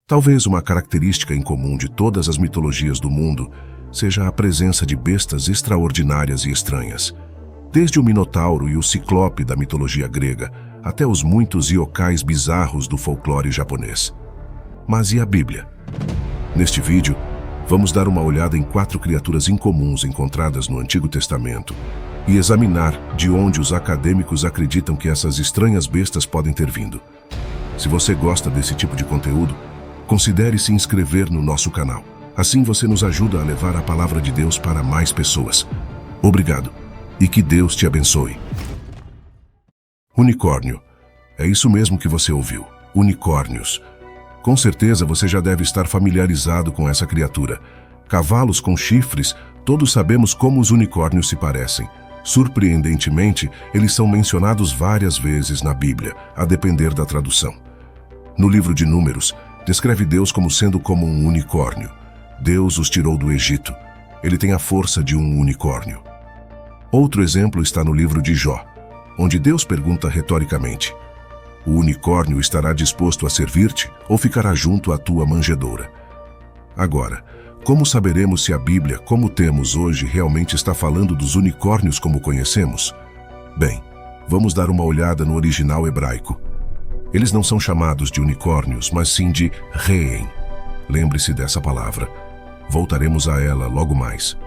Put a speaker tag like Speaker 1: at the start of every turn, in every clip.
Speaker 1: Talvez uma característica em comum de todas as mitologias do mundo seja a presença de bestas extraordinárias e estranhas. Desde o Minotauro e o Ciclope da mitologia grega, até os muitos yokais bizarros do folclore japonês. Mas e a Bíblia? Neste vídeo, vamos dar uma olhada em 4 criaturas incomuns encontradas no Antigo Testamento e examinar de onde os acadêmicos acreditam que essas estranhas bestas podem ter vindo. Se você gosta desse tipo de conteúdo, considere se inscrever no nosso canal. Assim você nos ajuda a levar a palavra de Deus para mais pessoas. Obrigado e que Deus te abençoe. Unicórnio. É isso mesmo que você ouviu. Unicórnios. Com certeza você já deve estar familiarizado com essa criatura. Cavalos com chifres, todos sabemos como os unicórnios se parecem. Surpreendentemente, eles são mencionados várias vezes na Bíblia, a depender da tradução. No livro de Números, descreve Deus sendo como um unicórnio. Deus os tirou do Egito. Ele tem a força de um unicórnio. Outro exemplo está no livro de Jó, onde Deus pergunta retoricamente: o unicórnio estará disposto a servir-te ou ficará junto à tua manjedoura? Agora, como saberemos se a Bíblia, como temos hoje, realmente está falando dos unicórnios como conhecemos? Bem, vamos dar uma olhada no original hebraico. Eles não são chamados de unicórnios, mas sim de reem. Lembre-se dessa palavra. Voltaremos a ela logo mais.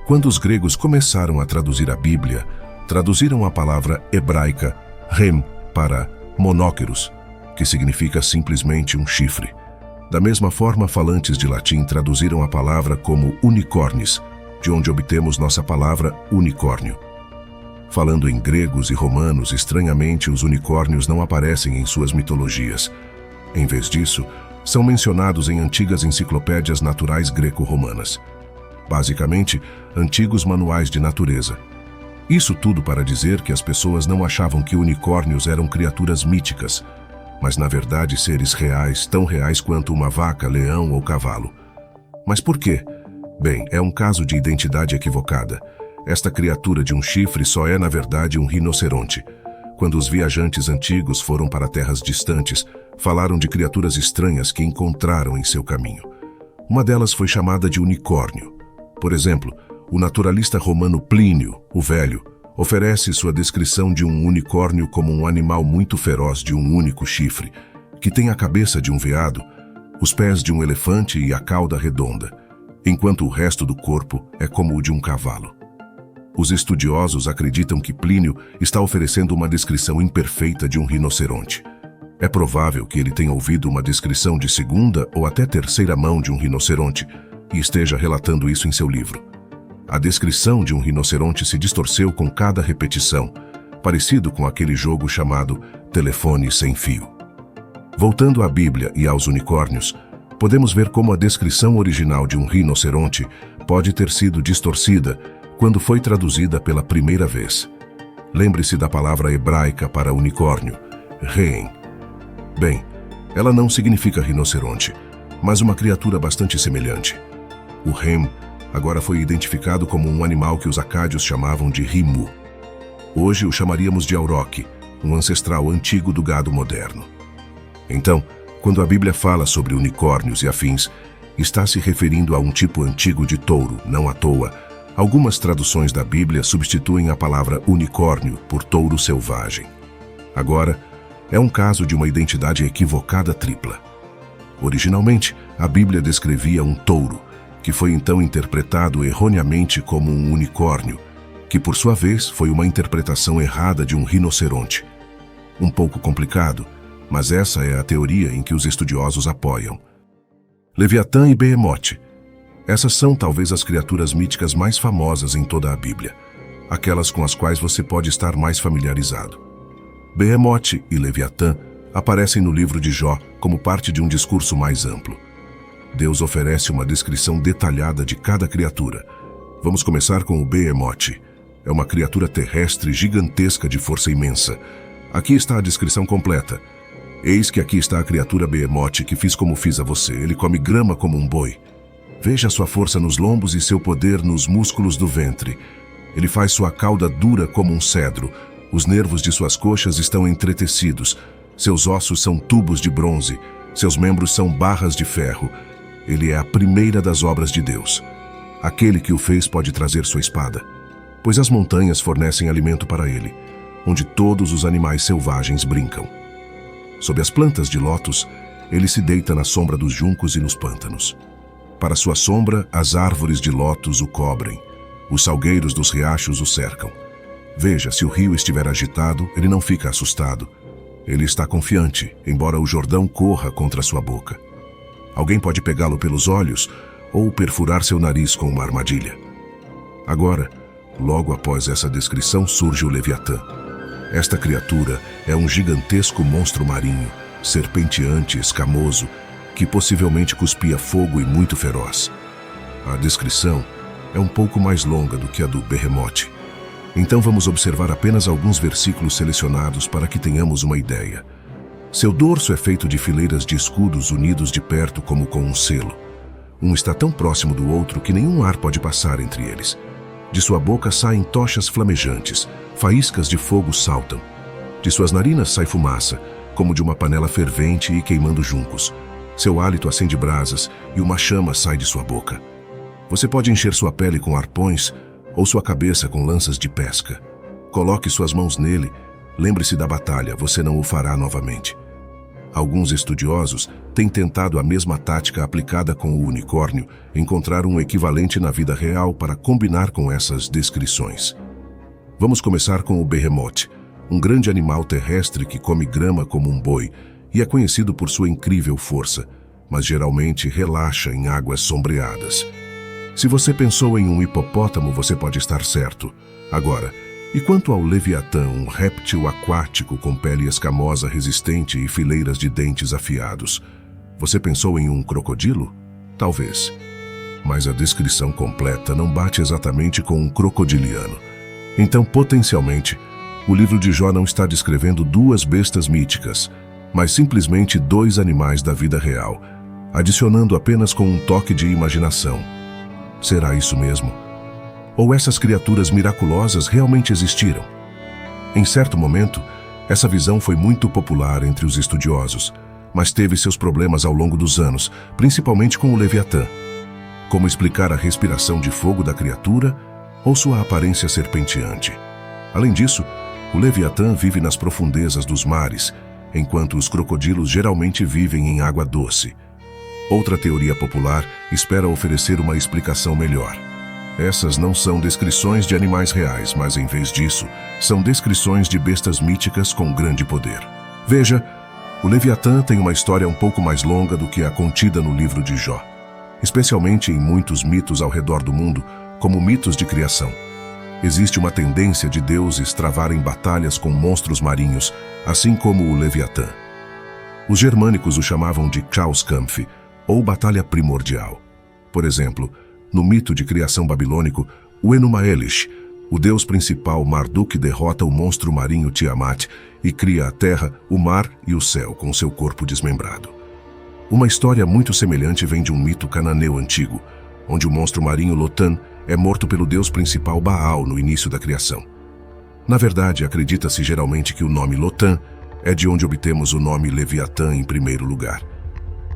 Speaker 1: Quando os gregos começaram a traduzir a Bíblia, traduziram a palavra hebraica rem para monóqueros, que significa simplesmente um chifre. Da mesma forma, falantes de latim traduziram a palavra como unicórnis, de onde obtemos nossa palavra unicórnio. Falando em gregos e romanos, estranhamente, os unicórnios não aparecem em suas mitologias. Em vez disso, são mencionados em antigas enciclopédias naturais greco-romanas. Basicamente, antigos manuais de natureza. Isso tudo para dizer que as pessoas não achavam que unicórnios eram criaturas míticas, mas na verdade seres reais, tão reais quanto uma vaca, leão ou cavalo. Mas por quê? Bem, é um caso de identidade equivocada. Esta criatura de um chifre só é na verdade um rinoceronte. Quando os viajantes antigos foram para terras distantes, falaram de criaturas estranhas que encontraram em seu caminho. Uma delas foi chamada de unicórnio. Por exemplo, o naturalista romano Plínio, o Velho, oferece sua descrição de um unicórnio como um animal muito feroz de um único chifre, que tem a cabeça de um veado, os pés de um elefante e a cauda redonda, enquanto o resto do corpo é como o de um cavalo. Os estudiosos acreditam que Plínio está oferecendo uma descrição imperfeita de um rinoceronte. É provável que ele tenha ouvido uma descrição de segunda ou até terceira mão de um rinoceronte e esteja relatando isso em seu livro. A descrição de um rinoceronte se distorceu com cada repetição, parecido com aquele jogo chamado telefone sem fio. Voltando à Bíblia e aos unicórnios, podemos ver como a descrição original de um rinoceronte pode ter sido distorcida quando foi traduzida pela primeira vez. Lembre-se da palavra hebraica para unicórnio, reem. Bem, ela não significa rinoceronte, mas uma criatura bastante semelhante. O rem agora foi identificado como um animal que os acádios chamavam de rimu. Hoje o chamaríamos de auroque, um ancestral antigo do gado moderno. Então, quando a Bíblia fala sobre unicórnios e afins, está se referindo a um tipo antigo de touro, não à toa. Algumas traduções da Bíblia substituem a palavra unicórnio por touro selvagem. Agora, é um caso de uma identidade equivocada tripla. Originalmente, a Bíblia descrevia um touro, que foi então interpretado erroneamente como um unicórnio, que por sua vez foi uma interpretação errada de um rinoceronte. Um pouco complicado, mas essa é a teoria em que os estudiosos apoiam. Leviatã e Behemote. Essas são talvez as criaturas míticas mais famosas em toda a Bíblia, aquelas com as quais você pode estar mais familiarizado. Behemote e Leviatã aparecem no livro de Jó como parte de um discurso mais amplo. Deus oferece uma descrição detalhada de cada criatura. Vamos começar com o Behemote. É uma criatura terrestre gigantesca de força imensa. Aqui está a descrição completa. Eis que aqui está a criatura Behemote que fiz como fiz a você. Ele come grama como um boi. Veja sua força nos lombos e seu poder nos músculos do ventre. Ele faz sua cauda dura como um cedro. Os nervos de suas coxas estão entretecidos. Seus ossos são tubos de bronze. Seus membros são barras de ferro. Ele é a primeira das obras de Deus. Aquele que o fez pode trazer sua espada, pois as montanhas fornecem alimento para ele, onde todos os animais selvagens brincam. Sob as plantas de lótus, ele se deita na sombra dos juncos e nos pântanos. Para sua sombra, as árvores de lótus o cobrem. Os salgueiros dos riachos o cercam. Veja, se o rio estiver agitado, ele não fica assustado. Ele está confiante, embora o Jordão corra contra sua boca. Alguém pode pegá-lo pelos olhos ou perfurar seu nariz com uma armadilha. Agora, logo após essa descrição, surge o Leviatã. Esta criatura é um gigantesco monstro marinho, serpenteante, escamoso, que possivelmente cuspia fogo e muito feroz. A descrição é um pouco mais longa do que a do Behemoth. Então vamos observar apenas alguns versículos selecionados para que tenhamos uma ideia. Seu dorso é feito de fileiras de escudos unidos de perto como com um selo. Um está tão próximo do outro que nenhum ar pode passar entre eles. De sua boca saem tochas flamejantes, faíscas de fogo saltam. De suas narinas sai fumaça, como de uma panela fervente e queimando juncos. Seu hálito acende brasas e uma chama sai de sua boca. Você pode encher sua pele com arpões ou sua cabeça com lanças de pesca. Coloque suas mãos nele, lembre-se da batalha, você não o fará novamente. Alguns estudiosos têm tentado a mesma tática aplicada com o unicórnio, encontrar um equivalente na vida real para combinar com essas descrições. Vamos começar com o Behemoth, um grande animal terrestre que come grama como um boi e é conhecido por sua incrível força, mas geralmente relaxa em águas sombreadas. Se você pensou em um hipopótamo, você pode estar certo. Agora, e quanto ao Leviatã, um réptil aquático com pele escamosa resistente e fileiras de dentes afiados? Você pensou em um crocodilo? Talvez. Mas a descrição completa não bate exatamente com um crocodiliano. Então, potencialmente, o livro de Jó não está descrevendo duas bestas míticas, mas simplesmente dois animais da vida real, adicionando apenas com um toque de imaginação. Será isso mesmo? Ou essas criaturas miraculosas realmente existiram? Em certo momento, essa visão foi muito popular entre os estudiosos, mas teve seus problemas ao longo dos anos, principalmente com o Leviatã. Como explicar a respiração de fogo da criatura ou sua aparência serpenteante? Além disso, o Leviatã vive nas profundezas dos mares, enquanto os crocodilos geralmente vivem em água doce. Outra teoria popular espera oferecer uma explicação melhor. Essas não são descrições de animais reais, mas em vez disso, são descrições de bestas míticas com grande poder. Veja, o Leviatã tem uma história um pouco mais longa do que a contida no livro de Jó, especialmente em muitos mitos ao redor do mundo, como mitos de criação. Existe uma tendência de deuses travarem batalhas com monstros marinhos, assim como o Leviatã. Os germânicos o chamavam de Krauskampf, ou batalha primordial. Por exemplo, no mito de criação babilônico, o Enuma Elish, o deus principal Marduk derrota o monstro marinho Tiamat e cria a terra, o mar e o céu com seu corpo desmembrado. Uma história muito semelhante vem de um mito cananeu antigo, onde o monstro marinho Lotan é morto pelo deus principal Baal no início da criação. Na verdade, acredita-se geralmente que o nome Lotan é de onde obtemos o nome Leviatã em primeiro lugar.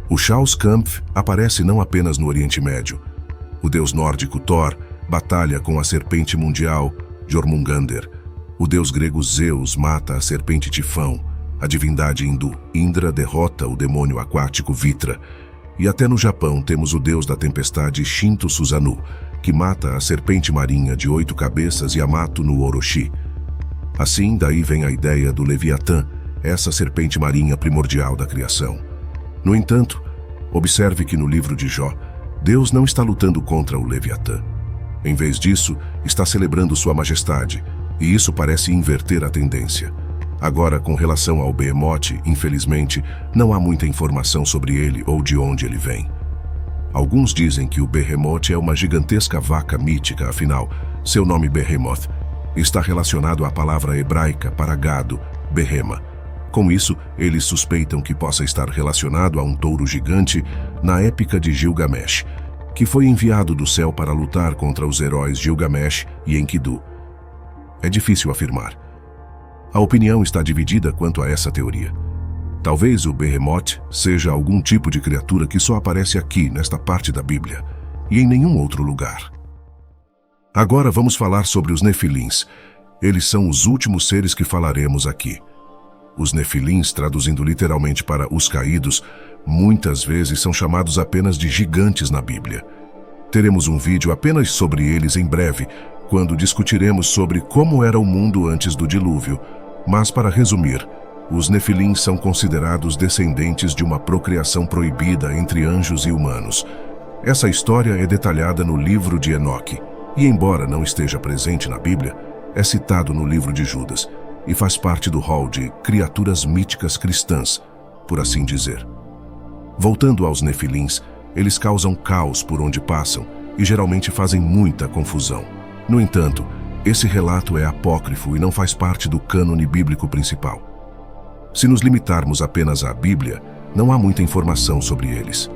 Speaker 1: O Shauskampf aparece não apenas no Oriente Médio. O deus nórdico Thor batalha com a serpente mundial Jormungandr. O deus grego Zeus mata a serpente Tifão. A divindade hindu Indra derrota o demônio aquático Vitra. E até no Japão temos o deus da tempestade Shinto Susanu, que mata a serpente marinha de 8 cabeças Yamato no Orochi. Assim, daí vem a ideia do Leviatã, essa serpente marinha primordial da criação. No entanto, observe que no livro de Jó, Deus não está lutando contra o Leviatã. Em vez disso, está celebrando sua majestade, e isso parece inverter a tendência. Agora, com relação ao Behemoth, infelizmente, não há muita informação sobre ele ou de onde ele vem. Alguns dizem que o Behemoth é uma gigantesca vaca mítica, afinal, seu nome Behemoth está relacionado à palavra hebraica para gado, behema. Com isso, eles suspeitam que possa estar relacionado a um touro gigante na épica de Gilgamesh, que foi enviado do céu para lutar contra os heróis Gilgamesh e Enkidu. É difícil afirmar. A opinião está dividida quanto a essa teoria. Talvez o Behemoth seja algum tipo de criatura que só aparece aqui, nesta parte da Bíblia, e em nenhum outro lugar. Agora vamos falar sobre os Nefilins. Eles são os últimos seres que falaremos aqui. Os Nefilins, traduzindo literalmente para os caídos, muitas vezes são chamados apenas de gigantes na Bíblia. Teremos um vídeo apenas sobre eles em breve, quando discutiremos sobre como era o mundo antes do dilúvio. Mas, para resumir, os Nefilins são considerados descendentes de uma procriação proibida entre anjos e humanos. Essa história é detalhada no livro de Enoque, e embora não esteja presente na Bíblia, é citado no livro de Judas, e faz parte do hall de criaturas míticas cristãs, por assim dizer. Voltando aos Nefilins, eles causam caos por onde passam e geralmente fazem muita confusão. No entanto, esse relato é apócrifo e não faz parte do cânone bíblico principal. Se nos limitarmos apenas à Bíblia, não há muita informação sobre eles.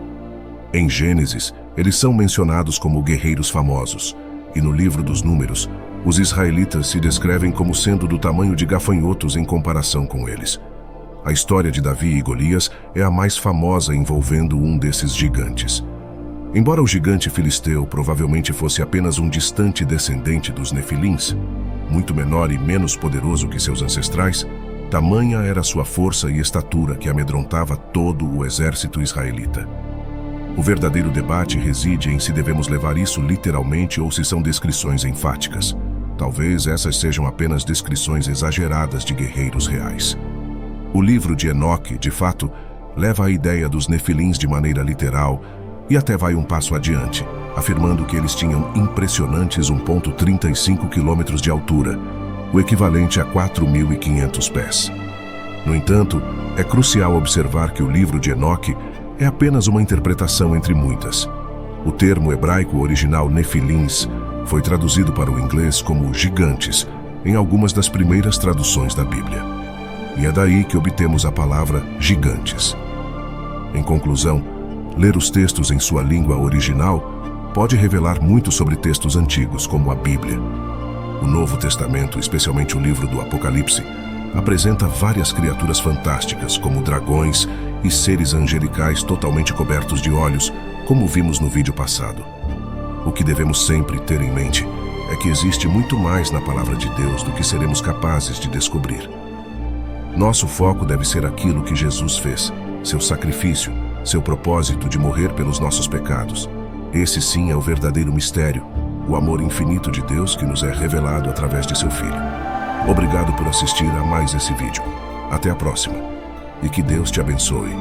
Speaker 1: Em Gênesis, eles são mencionados como guerreiros famosos, e no livro dos Números, os israelitas se descrevem como sendo do tamanho de gafanhotos em comparação com eles. A história de Davi e Golias é a mais famosa envolvendo um desses gigantes. Embora o gigante filisteu provavelmente fosse apenas um distante descendente dos Nefilins, muito menor e menos poderoso que seus ancestrais, tamanha era sua força e estatura que amedrontava todo o exército israelita. O verdadeiro debate reside em se devemos levar isso literalmente ou se são descrições enfáticas. Talvez essas sejam apenas descrições exageradas de guerreiros reais. O livro de Enoque, de fato, leva a ideia dos Nefilins de maneira literal e até vai um passo adiante, afirmando que eles tinham impressionantes 1,35 km de altura, o equivalente a 4.500 pés. No entanto, é crucial observar que o livro de Enoque é apenas uma interpretação entre muitas. O termo hebraico original Nefilins foi traduzido para o inglês como gigantes em algumas das primeiras traduções da Bíblia. E é daí que obtemos a palavra gigantes. Em conclusão, ler os textos em sua língua original pode revelar muito sobre textos antigos, como a Bíblia. O Novo Testamento, especialmente o livro do Apocalipse, apresenta várias criaturas fantásticas, como dragões e seres angelicais totalmente cobertos de olhos, como vimos no vídeo passado. O que devemos sempre ter em mente é que existe muito mais na palavra de Deus do que seremos capazes de descobrir. Nosso foco deve ser aquilo que Jesus fez, seu sacrifício, seu propósito de morrer pelos nossos pecados. Esse sim é o verdadeiro mistério, o amor infinito de Deus que nos é revelado através de seu Filho. Obrigado por assistir a mais esse vídeo. Até a próxima. E que Deus te abençoe.